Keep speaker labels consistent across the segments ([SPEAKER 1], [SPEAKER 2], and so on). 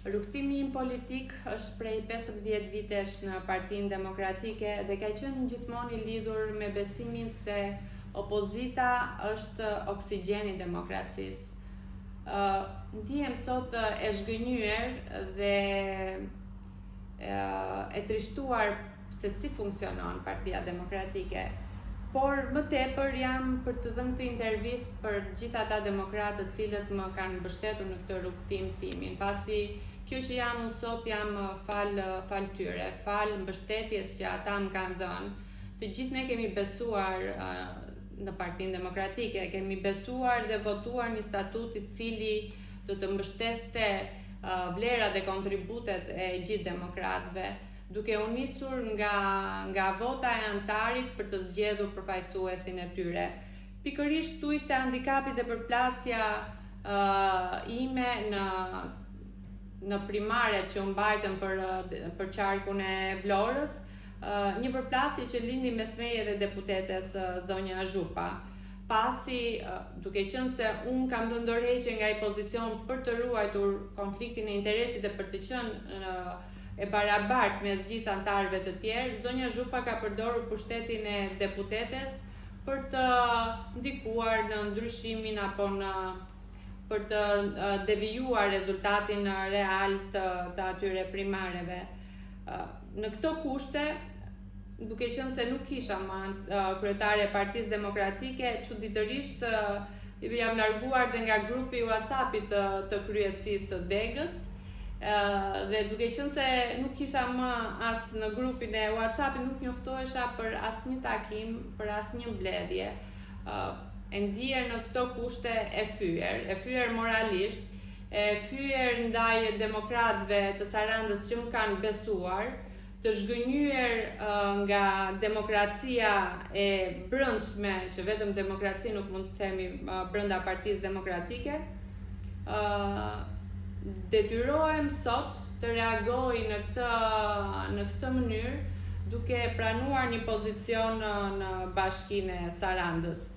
[SPEAKER 1] Rrugtimi im politik është prej 15 vitesh në Partinë Demokratike dhe ka qenë gjithmonë i lidhur me besimin se opozita është oksigjeni i demokracisë. Ndihem sot e zhgënjur dhe e trishtuar se si funksionon Partia Demokratike. Por më tepër jam për të dhënë këtë intervistë për gjithë ata demokratë të cilët më kanë mbështetur në këtë rrugtim timin, pasi kjo që jam unë sot jam fal tyre, fal mbështetjes që ata më kanë dhënë. Të gjithë ne kemi besuar në Partinë Demokratike, kemi besuar dhe votuar një statut i cili do të mbështeste vlerat dhe kontributet e gjithë demokratëve, duke u nisur nga vota e antarit për të zgjedhur përfaqësuesin e tyre. Pikërisht tu ishte handikapi dhe përplasja ime në primaret që mbajtën për qarkun e Vlorës, një përplasje që lindi mes meje dhe deputetes zonja Zhupa. Pasi, duke qenë se unë kam dhënë dorëheqje nga i pozicion për të ruajtur konfliktin e interesit dhe për të qenë e barabartë mes gjithë antarëve të tjerë, zonja Zhupa ka përdorur pushtetin e deputetes për të ndikuar në ndryshimin apo për të devijuar rezultatin real të atyre primareve. Në këto kushte, duke qenë se nuk kisha kryetare e Partisë Demokratike, çuditërisht jam larguar dhe nga grupi WhatsApp-it të kryesisë së Degës, dhe duke qenë se nuk kisha më as në grupin e WhatsApp-it, nuk njoftohesha për asnjë takim, për asnjë mbledhje. E ndier në këto kushte e fyer moralisht, e fyer ndaj demokratëve të Sarandës që më kanë besuar, të zhgënjur nga demokracia e brendshme, që vetëm demokraci nuk mund të themi brenda Partisë Demokratike. Detyrohem sot të reagoj në këtë mënyrë, duke pranuar një pozicion në Bashkinë e Sarandës.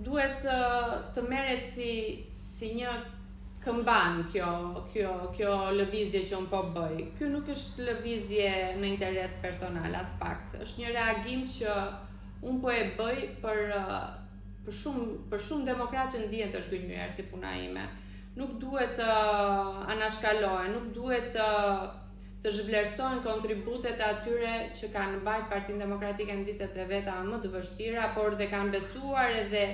[SPEAKER 1] Duhet të merret si një këmban kjo lëvizje që unë po bëj. Kjo nuk është lëvizje në interes personal as pak. Është një reagim që unë po e bëj për shumë demokratë që ndihen të zhgënjur si puna ime. Nuk duhet të anashkalohen, nuk duhet të zhvlerësohen kontributet e atyre që kanë mbajtur Partinë Demokratike në ditët e veta më të vështira, por dhe kanë besuar edhe